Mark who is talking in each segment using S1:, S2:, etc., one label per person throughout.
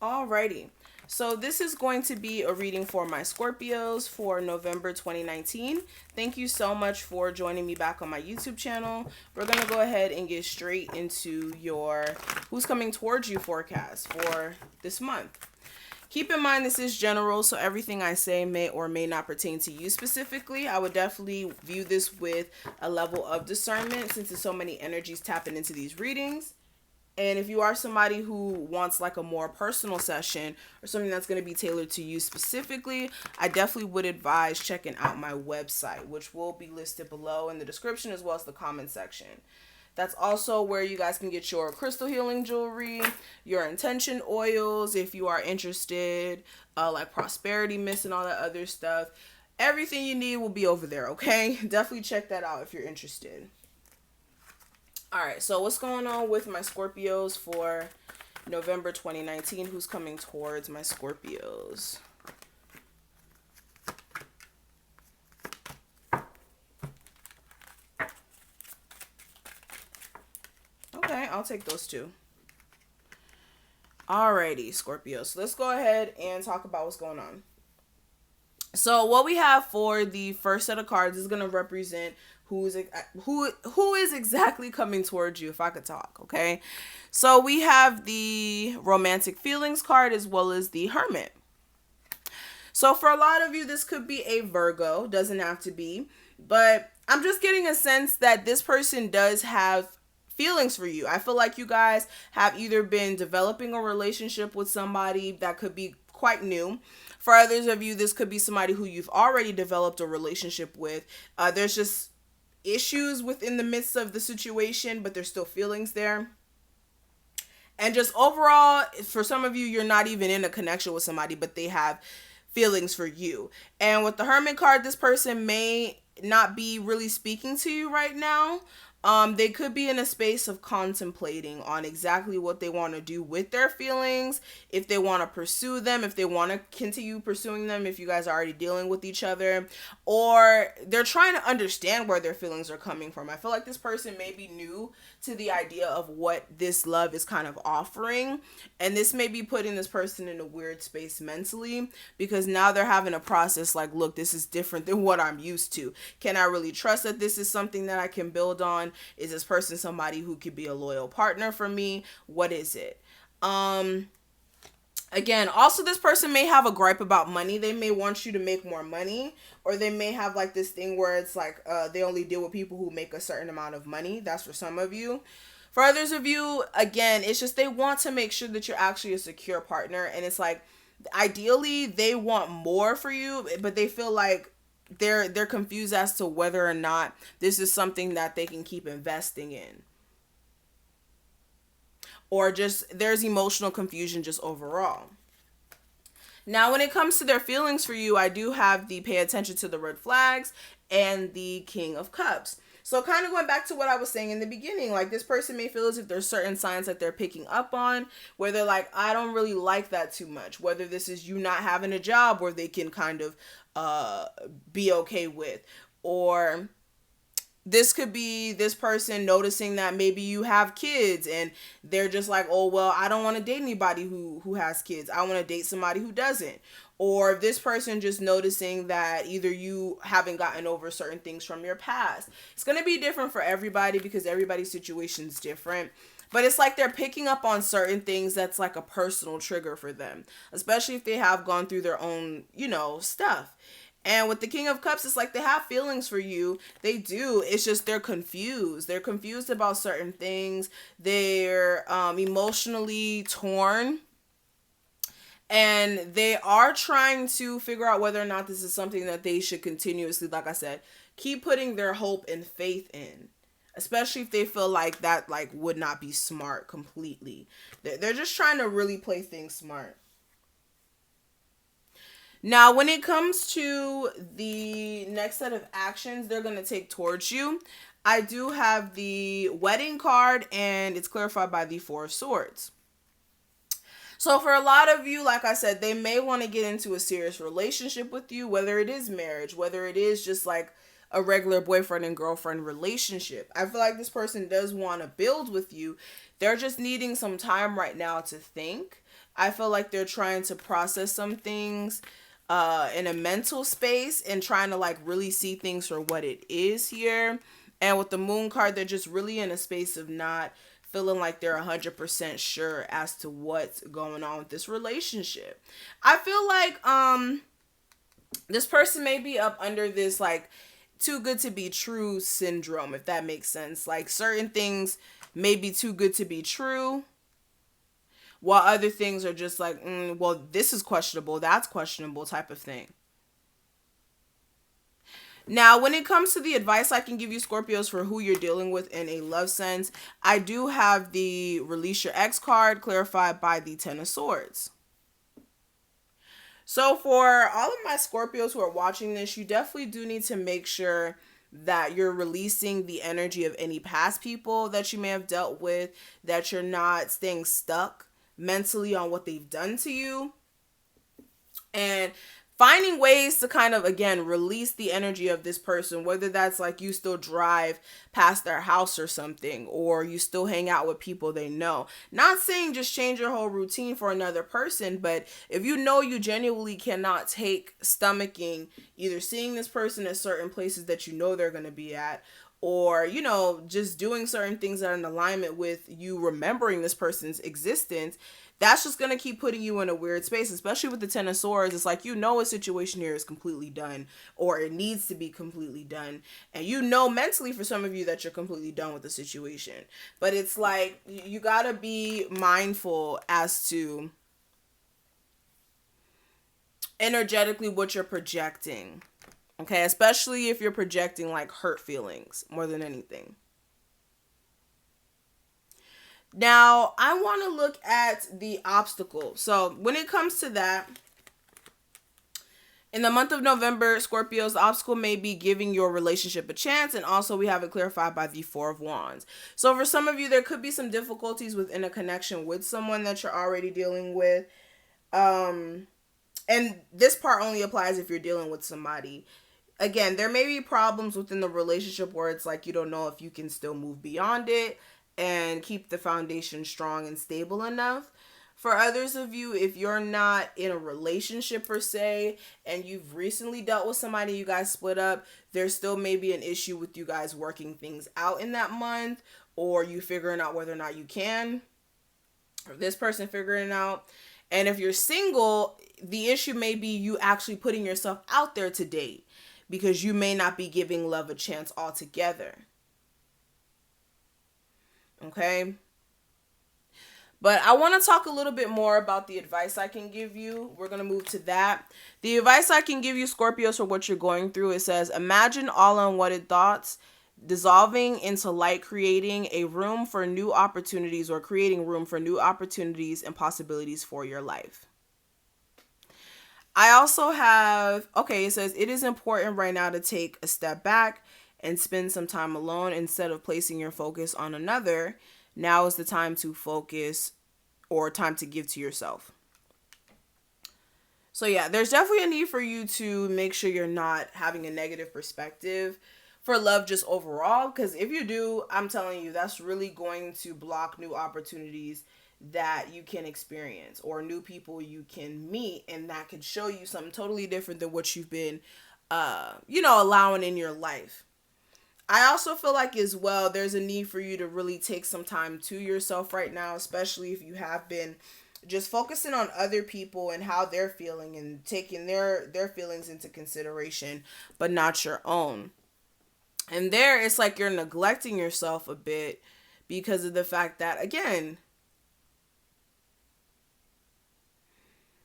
S1: Alrighty. So this is going to be a reading for my Scorpios for November 2019. Thank you so much for joining me back on my YouTube channel. We're going to go ahead and get straight into your who's coming towards you forecast for this month. Keep in mind this is general, so everything I say may or may not pertain to you specifically. I would definitely view this with a level of discernment since there's so many energies tapping into these readings. And if you are somebody who wants like a more personal session or something that's going to be tailored to you specifically, I definitely would advise checking out my website, which will be listed below in the description as well as the comment section. That's also where you guys can get your crystal healing jewelry, your intention oils if you are interested, like prosperity mist and all that other stuff. Everything you need will be over there, okay? Definitely check that out if you're interested. All right, so what's going on with my Scorpios for November 2019? Who's coming towards my Scorpios? Okay, I'll take those two. Alrighty, Scorpios. So let's go ahead and talk about what's going on. So what we have for the first set of cards is going to represent who is exactly coming towards you, if I could talk, okay? So we have the romantic feelings card as well as the hermit. So for a lot of you, this could be a Virgo, doesn't have to be, but I'm just getting a sense that this person does have feelings for you. I feel like you guys have either been developing a relationship with somebody that could be quite new. For others of you, this could be somebody who you've already developed a relationship with. There's just issues within the midst of the situation, but there's still feelings there. And just overall, for some of you, you're not even in a connection with somebody, but they have feelings for you. And with the Hermit card, this person may not be really speaking to you right now. They could be in a space of contemplating on exactly what they want to do with their feelings, if they want to pursue them, if they want to continue pursuing them, if you guys are already dealing with each other, or they're trying to understand where their feelings are coming from. I feel like this person may be new to the idea of what this love is kind of offering, and this may be putting this person in a weird space mentally because now they're having a process like, look, this is different than what I'm used to. Can I really trust that this is something that I can build on? Is this person somebody who could be a loyal partner for me? What is it? Again, also this person may have a gripe about money. They may want you to make more money, or they may have like this thing where it's like they only deal with people who make a certain amount of money. That's for some of you. For others of you, again, it's just they want to make sure that you're actually a secure partner, and it's like ideally they want more for you, but they feel like they're confused as to whether or not this is something that they can keep investing in, or just there's emotional confusion just overall. Now when it comes to their feelings for you, I do have the pay attention to the red flags and the King of Cups. So kind of going back to what I was saying in the beginning, like this person may feel as if there's certain signs that they're picking up on where they're like, I don't really like that too much. Whether this is you not having a job where they can kind of be okay with, or this could be this person noticing that maybe you have kids and they're just like, oh, well, I don't want to date anybody who has kids. I want to date somebody who doesn't. Or this person just noticing that either you haven't gotten over certain things from your past. It's going to be different for everybody because everybody's situation is different. But it's like they're picking up on certain things that's like a personal trigger for them, especially if they have gone through their own, stuff. And with the King of Cups, it's like they have feelings for you. They do. It's just they're confused. They're confused about certain things. They're emotionally torn. And they are trying to figure out whether or not this is something that they should continuously, like I said, keep putting their hope and faith in. Especially if they feel like that would not be smart completely. They're just trying to really play things smart. Now, when it comes to the next set of actions they're going to take towards you, I do have the wedding card, and it's clarified by the Four of Swords. So for a lot of you, like I said, they may want to get into a serious relationship with you, whether it is marriage, whether it is just like a regular boyfriend and girlfriend relationship. I feel like this person does want to build with you. They're just needing some time right now to think. I feel like they're trying to process some things in a mental space and trying to like really see things for what it is here. And with the moon card, they're just really in a space of not feeling like they're 100% sure as to what's going on with this relationship. I feel like this person may be up under this like too good to be true syndrome, if that makes sense. Like certain things may be too good to be true, while other things are just like, well, this is questionable, that's questionable type of thing. Now, when it comes to the advice I can give you, Scorpios, for who you're dealing with in a love sense, I do have the Release Your Ex card clarified by the Ten of Swords. So for all of my Scorpios who are watching this, you definitely do need to make sure that you're releasing the energy of any past people that you may have dealt with, that you're not staying stuck mentally on what they've done to you, and finding ways to kind of, again, release the energy of this person, whether that's like you still drive past their house or something, or you still hang out with people they know. Not saying just change your whole routine for another person, but if you know you genuinely cannot take stomaching either seeing this person at certain places that you know they're going to be at, or, you know, just doing certain things that are in alignment with you remembering this person's existence, that's just going to keep putting you in a weird space, especially with the Ten of Swords. It's like, you know, a situation here is completely done, or it needs to be completely done. And you know mentally for some of you that you're completely done with the situation. But it's like, you got to be mindful as to energetically what you're projecting. Okay, especially if you're projecting like hurt feelings more than anything. Now, I want to look at the obstacle. So when it comes to that, in the month of November, Scorpios, the obstacle may be giving your relationship a chance. And also we have it clarified by the Four of Wands. So for some of you, there could be some difficulties within a connection with someone that you're already dealing with. And this part only applies if you're dealing with somebody. Again, there may be problems within the relationship where it's like you don't know if you can still move beyond it and keep the foundation strong and stable enough. For others of you, if you're not in a relationship per se and you've recently dealt with somebody, you guys split up, there still may be an issue with you guys working things out in that month, or you figuring out whether or not you can, or this person figuring it out. And if you're single, the issue may be you actually putting yourself out there to date, because you may not be giving love a chance altogether. Okay? But I want to talk a little bit more about the advice I can give you. We're going to move to that. The advice I can give you, Scorpios, for what you're going through, it says, imagine all unwanted thoughts dissolving into light, creating a room for new opportunities, or creating room for new opportunities and possibilities for your life. I also have, okay, it says, it is important right now to take a step back and spend some time alone instead of placing your focus on another. Now is the time to focus, or time to give to yourself. So yeah, there's definitely a need for you to make sure you're not having a negative perspective for love just overall. Because if you do, I'm telling you, that's really going to block new opportunities that you can experience, or new people you can meet, and that could show you something totally different than what you've been allowing in your life. I also feel like as well, there's a need for you to really take some time to yourself right now, especially if you have been just focusing on other people and how they're feeling and taking their feelings into consideration, but not your own. And there, it's like you're neglecting yourself a bit because of the fact that, again,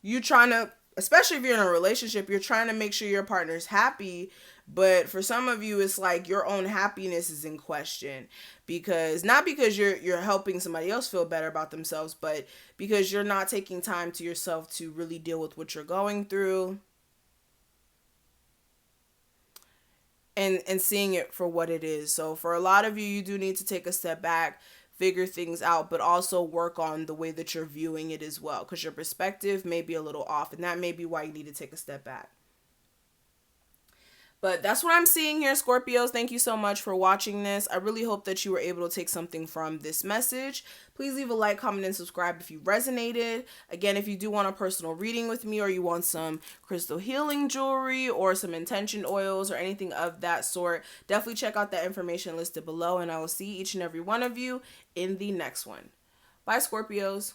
S1: you trying to, especially if you're in a relationship, you're trying to make sure your partner's happy. But for some of you, it's like your own happiness is in question, because not because you're helping somebody else feel better about themselves, but because you're not taking time to yourself to really deal with what you're going through and seeing it for what it is. So for a lot of you, you do need to take a step back, figure things out, but also work on the way that you're viewing it as well, because your perspective may be a little off, and that may be why you need to take a step back. But that's what I'm seeing here, Scorpios. Thank you so much for watching this. I really hope that you were able to take something from this message. Please leave a like, comment, and subscribe if you resonated. Again, if you do want a personal reading with me, or you want some crystal healing jewelry or some intention oils or anything of that sort, definitely check out that information listed below, and I will see each and every one of you in the next one. Bye, Scorpios.